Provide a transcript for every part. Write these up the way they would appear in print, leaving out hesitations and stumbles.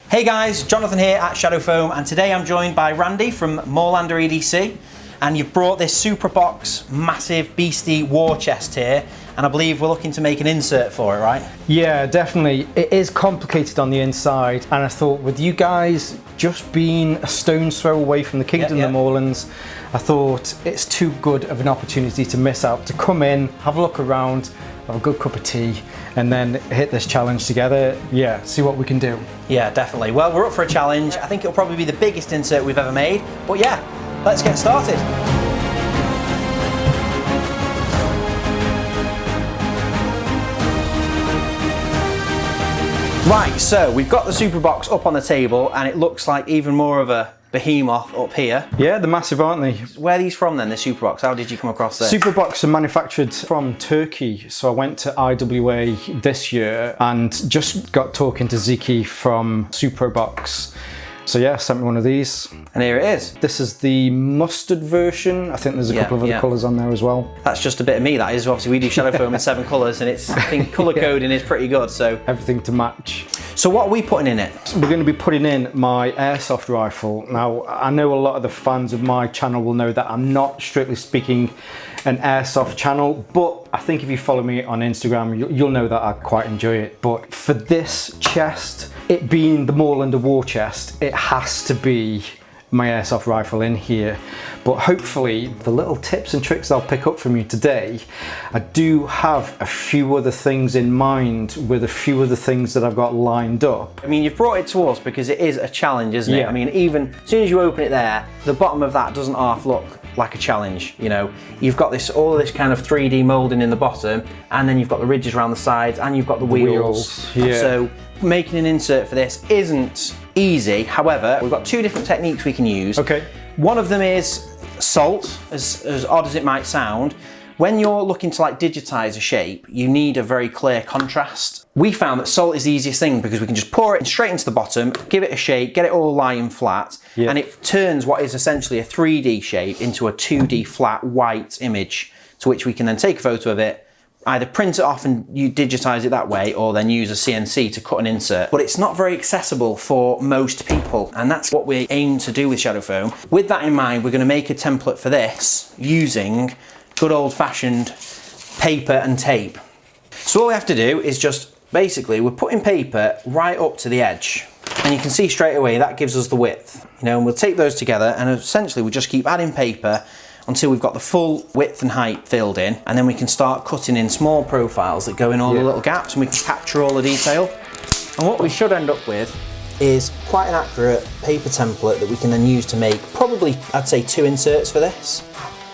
Hey guys, Jonathan here at Shadow Foam, and today I'm joined by Randy from Moorlander EDC, and you've brought this Supro Box massive beastie war chest here, and I believe we're looking to make an insert for it, right? Yeah, definitely. It is complicated on the inside, and I thought with you guys just being a stone's throw away from the Kingdom of the Moorlands, I thought it's too good of an opportunity to miss out, to come in, have a look around, have a good cup of tea, and then hit this challenge together. Yeah, see what we can do. Yeah, definitely. Well, we're up for a challenge. I think it'll probably be the biggest insert we've ever made, but yeah, let's get started. Right, so we've got the Supro Box up on the table, and it looks like even more of a behemoth up here. Yeah, they're massive, aren't they? Where are these from then, the Supro Box? How did you come across this? Supro Box are manufactured from Turkey, so I went to IWA this year and just got talking to Ziki from Supro Box. So yeah, sent me one of these. And here it is. This is the mustard version. I think there's a couple of other colours on there as well. That's just a bit of me, that is. Obviously we do Shadow Foam in 7 colours, and it's, I think colour coding is pretty good, so. Everything to match. So what are we putting in it? We're going to be putting in my airsoft rifle. Now, I know a lot of the fans of my channel will know that I'm not, strictly speaking, an airsoft channel, but I think if you follow me on Instagram, you'll know that I quite enjoy it. But for this chest, it being the Moorlander War Chest, it has to be my airsoft rifle in here. But hopefully the little tips and tricks I'll pick up from you today, I do have a few other things in mind with a few other things that I've got lined up. I mean, you've brought it to us because it is a challenge, isn't it? I mean, even as soon as you open it there, the bottom of that doesn't half look like a challenge, you know. You've got this, all of this kind of 3D moulding in the bottom, and then you've got the ridges around the sides, and you've got the wheels. So making an insert for this isn't easy. However, we've got 2 different techniques we can use. Okay. One of them is salt, as odd as it might sound. When you're looking to like digitize a shape, you need a very clear contrast. We found that salt is the easiest thing because we can just pour it straight into the bottom, give it a shake, get it all lying flat, and it turns what is essentially a 3D shape into a 2D flat white image, to which we can then take a photo of it, either print it off and you digitize it that way, or then use a CNC to cut an insert. But it's not very accessible for most people, and that's what we aim to do with Shadow Foam. With that in mind, we're going to make a template for this using good old-fashioned paper and tape. So all we have to do is just, basically, we're putting paper right up to the edge, and you can see straight away that gives us the width, you know, and we'll take those together, and essentially we just keep adding paper until we've got the full width and height filled in, and then we can start cutting in small profiles that go in all the little gaps, and we can capture all the detail. And what we should end up with is quite an accurate paper template that we can then use to make probably, I'd say, 2 inserts for this.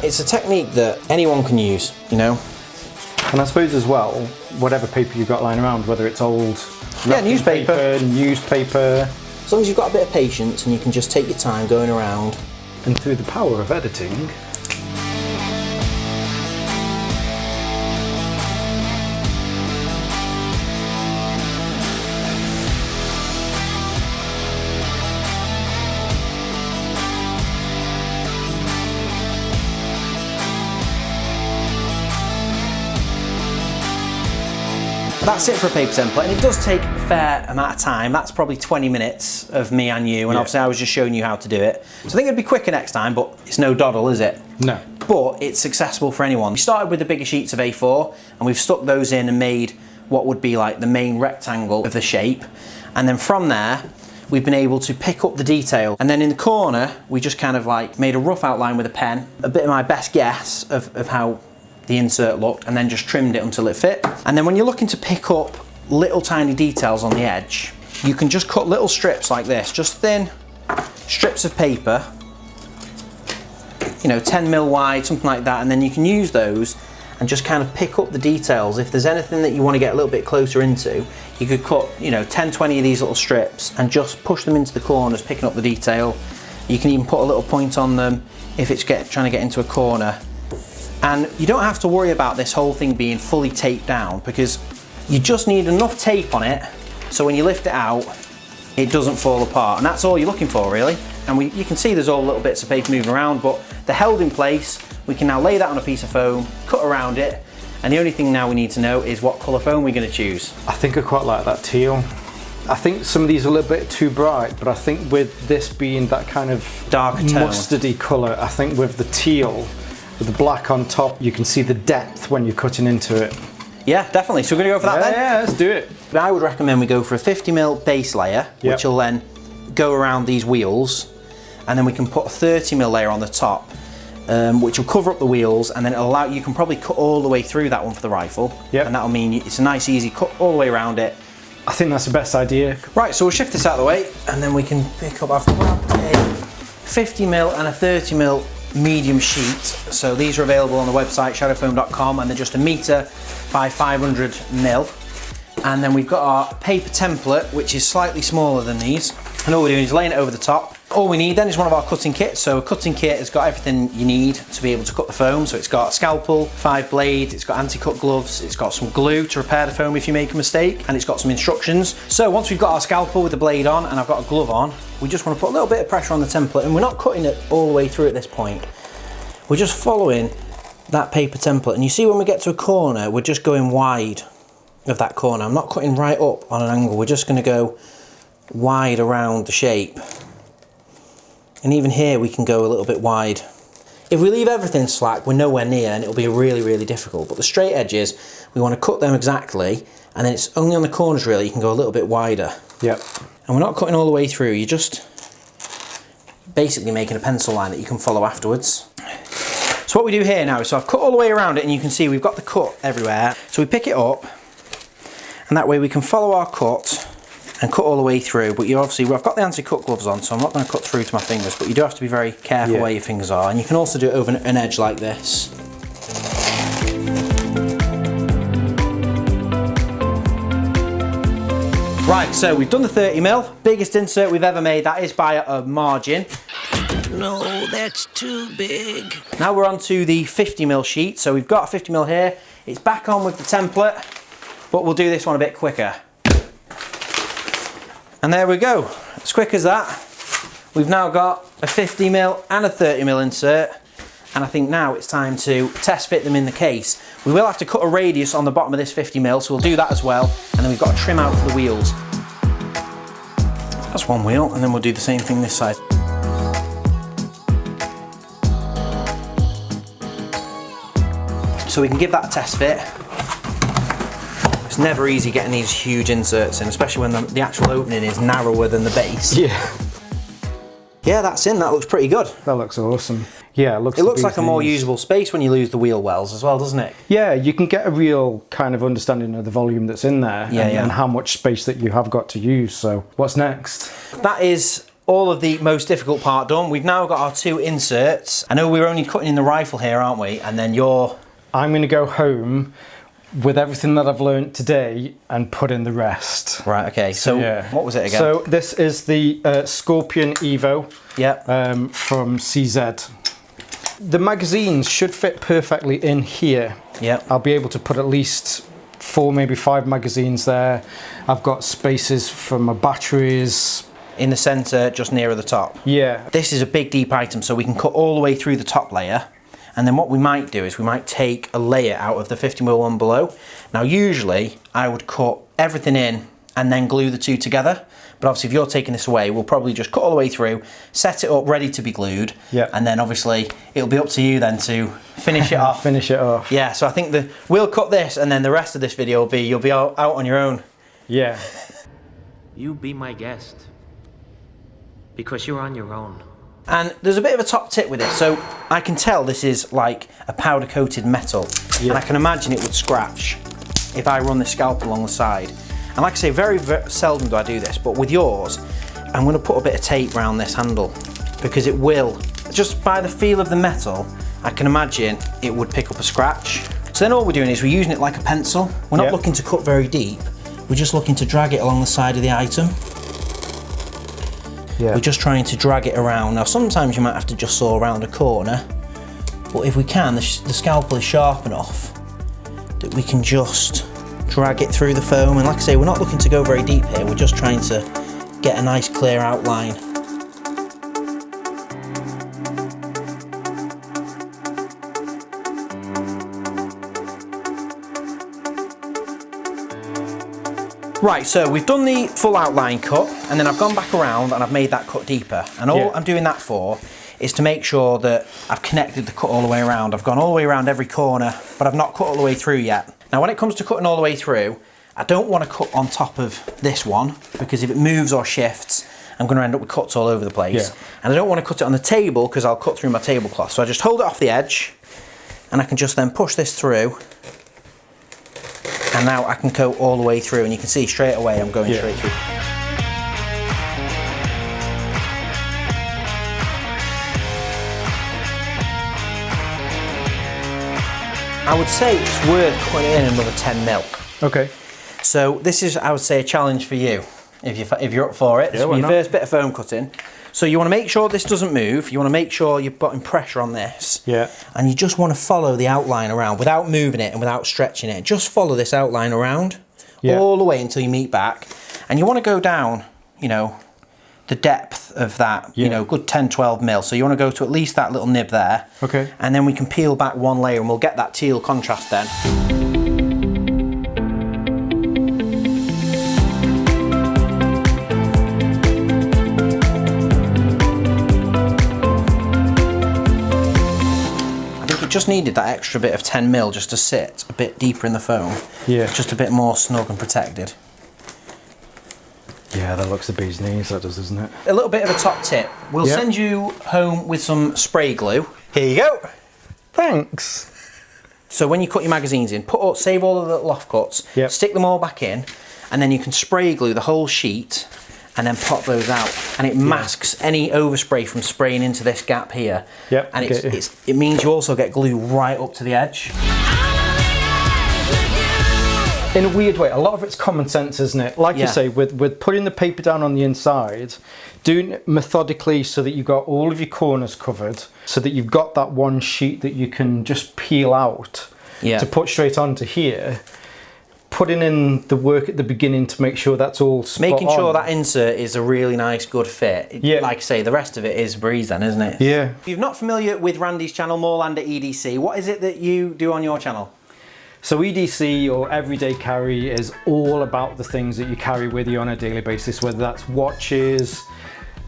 It's a technique that anyone can use, you know. And I suppose as well, whatever paper you've got lying around, whether it's old newspaper, as long as you've got a bit of patience and you can just take your time going around. And through the power of editing, that's it for a paper template, and it does take a fair amount of time. That's probably 20 minutes of me and you, and obviously I was just showing you how to do it. So I think it'd be quicker next time, but it's no doddle, is it? No. But it's accessible for anyone. We started with the bigger sheets of A4, and we've stuck those in and made what would be like the main rectangle of the shape. And then from there, we've been able to pick up the detail. And then in the corner, we just kind of like made a rough outline with a pen, a bit of my best guess of how the insert looked, and then just trimmed it until it fit. And then when you're looking to pick up little tiny details on the edge, you can just cut little strips like this, just thin strips of paper, you know, 10mm wide, something like that, and then you can use those and just kind of pick up the details. If there's anything that you want to get a little bit closer into, you could cut, you know, 10, 20 of these little strips and just push them into the corners, picking up the detail. You can even put a little point on them if it's trying to get into a corner. And you don't have to worry about this whole thing being fully taped down, because you just need enough tape on it so when you lift it out, it doesn't fall apart. And that's all you're looking for, really. And you can see there's all little bits of paper moving around, but they're held in place. We can now lay that on a piece of foam, cut around it, and the only thing now we need to know is what colour foam we're going to choose. I think I quite like that teal. I think some of these are a little bit too bright, but I think with this being that kind of darker tone, mustardy colour, I think with the teal, with the black on top, you can see the depth when you're cutting into it. Yeah, definitely. So we're going to go for that then? Yeah, let's do it. I would recommend we go for a 50mm base layer, which will then go around these wheels, and then we can put a 30mm layer on the top, which will cover up the wheels, and then it'll allow you can probably cut all the way through that one for the rifle. Yep. And that'll mean it's a nice easy cut all the way around it. I think that's the best idea. Right, so we'll shift this out of the way, and then we can pick up, I've grabbed a 50mm and a 30mm medium sheet. So these are available on the website shadowfoam.com, and they're just 1 meter by 500mm. And then we've got our paper template, which is slightly smaller than these. And all we're doing is laying it over the top. All we need then is one of our cutting kits. So a cutting kit has got everything you need to be able to cut the foam. So it's got a scalpel, 5 blades, it's got anti-cut gloves, it's got some glue to repair the foam if you make a mistake, and it's got some instructions. So once we've got our scalpel with the blade on and I've got a glove on, we just want to put a little bit of pressure on the template, and we're not cutting it all the way through at this point. We're just following that paper template, and you see when we get to a corner, we're just going wide of that corner. I'm not cutting right up on an angle, we're just going to go wide around the shape. And even here we can go a little bit wide. If we leave everything slack, we're nowhere near, and it'll be really, really difficult. But the straight edges, we want to cut them exactly, and then it's only on the corners really you can go a little bit wider. Yep. And we're not cutting all the way through, you're just basically making a pencil line that you can follow afterwards. So what we do here now is, so I've cut all the way around it, and you can see we've got the cut everywhere. So we pick it up, and that way we can follow our cut and cut all the way through. But you obviously, I've got the anti-cut gloves on, so I'm not going to cut through to my fingers, but you do have to be very careful where your fingers are, and you can also do it over an edge like this. Right, so we've done the 30mm, biggest insert we've ever made, that is by a margin. No, that's too big. Now we're on to the 50mm sheet, so we've got a 50mm here, it's back on with the template, but we'll do this one a bit quicker. And there we go, as quick as that. We've now got a 50mm and a 30mm insert, and I think now it's time to test fit them in the case. We will have to cut a radius on the bottom of this 50mm, so we'll do that as well, and then we've got to trim out for the wheels. That's one wheel, and then we'll do the same thing this side. So we can give that a test fit. It's never easy getting these huge inserts in, especially when the actual opening is narrower than the base. Yeah. Yeah, that's in, that looks pretty good. That looks awesome. Yeah, it looks like a more usable space when you lose the wheel wells as well, doesn't it? Yeah, you can get a real kind of understanding of the volume that's in there, and how much space that you have got to use. So what's next? That is all of the most difficult part done. We've now got our 2 inserts. I know we're only cutting in the rifle here, aren't we? And then I'm going to go home with everything that I've learned today and put in the rest. Right, okay. So what was it again? So this is the Scorpion Evo Yep. from CZ. The magazines should fit perfectly in here. Yep. I'll be able to put at least 4, maybe 5 magazines there. I've got spaces for my batteries. In the centre, just nearer the top. Yeah. This is a big deep item, so we can cut all the way through the top layer. And then what we might do is we might take a layer out of the 50mm one below. Now usually I would cut everything in and then glue the 2 together. But obviously if you're taking this away, we'll probably just cut all the way through, set it up ready to be glued. Yeah. And then obviously it'll be up to you then to finish it off. Finish it off. Yeah, so I think we'll cut this, and then the rest of this video will be, you'll be out on your own. Yeah. You be my guest. Because you're on your own. And there's a bit of a top tip with it. So I can tell this is like a powder coated metal. Yeah. And I can imagine it would scratch if I run the scalpel along the side. And like I say, very, very seldom do I do this, but with yours, I'm gonna put a bit of tape around this handle, because it will, just by the feel of the metal, I can imagine it would pick up a scratch. So then all we're doing is we're using it like a pencil. We're not looking to cut very deep. We're just looking to drag it along the side of the item. Yeah. We're just trying to drag it around. Now sometimes you might have to just saw around a corner, but if we can, the scalpel is sharp enough that we can just drag it through the foam. And like I say, we're not looking to go very deep here, we're just trying to get a nice clear outline. Right, so we've done the full outline cut, and then I've gone back around and I've made that cut deeper. And all I'm doing that for is to make sure that I've connected the cut all the way around. I've gone all the way around every corner, but I've not cut all the way through yet. Now when it comes to cutting all the way through, I don't want to cut on top of this one, because if it moves or shifts, I'm going to end up with cuts all over the place. And I don't want to cut it on the table, because I'll cut through my tablecloth. So I just hold it off the edge, and I can just then push this through, and now I can go all the way through, and you can see straight away I'm going straight through. I would say it's worth putting in another 10 mil. Okay. So this is, I would say, a challenge for you, if you're up for it. This will be your first bit of foam cutting. So you want to make sure this doesn't move. You want to make sure you're putting pressure on this. Yeah. And you just want to follow the outline around without moving it and without stretching it. Just follow this outline around all the way until you meet back. And you want to go down, you know, the depth of that, you know, good 10, 12 mil. So you want to go to at least that little nib there. Okay. And then we can peel back one layer and we'll get that teal contrast then. I think it just needed that extra bit of 10 mil just to sit a bit deeper in the foam. Yeah. Just a bit more snug and protected. Yeah, that looks the bee's knees, that does, doesn't it? A little bit of a top tip. We'll send you home with some spray glue. Here you go. Thanks. So when you cut your magazines in, save all the little offcuts, stick them all back in, and then you can spray glue the whole sheet and then pop those out. And it masks any overspray from spraying into this gap here. Yep. And it means you also get glue right up to the edge. In a weird way, a lot of it's common sense, isn't it? Like you say, with putting the paper down on the inside, doing it methodically so that you've got all of your corners covered, so that you've got that one sheet that you can just peel out to put straight onto here. Putting in the work at the beginning to make sure that's all spot Making sure on. that insert is a really nice, good fit. Like I say, the rest of it is breeze then, isn't it? Yeah. If you're not familiar with Randy's channel, Moorlander EDC, what is it that you do on your channel? So EDC, or everyday carry, is all about the things that you carry with you on a daily basis, whether that's watches,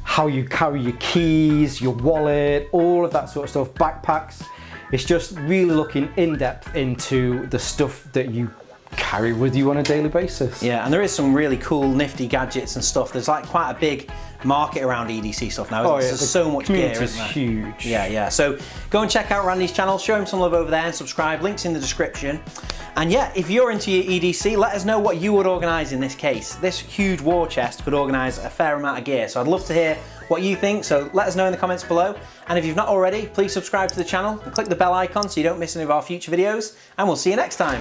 how you carry your keys, your wallet, all of that sort of stuff, backpacks. It's just really looking in depth into the stuff that you carry with you on a daily basis. Yeah, and there is some really cool nifty gadgets and stuff. There's like quite a big market around EDC stuff now. There's so much gear, isn't there? Huge. Yeah. So go and check out Randy's channel, show him some love over there and subscribe. Links in the description. And yeah, if you're into your EDC, let us know what you would organise in this case. This huge war chest could organise a fair amount of gear, so I'd love to hear what you think, so let us know in the comments below. And if you've not already, please subscribe to the channel and click the bell icon so you don't miss any of our future videos, and we'll see you next time.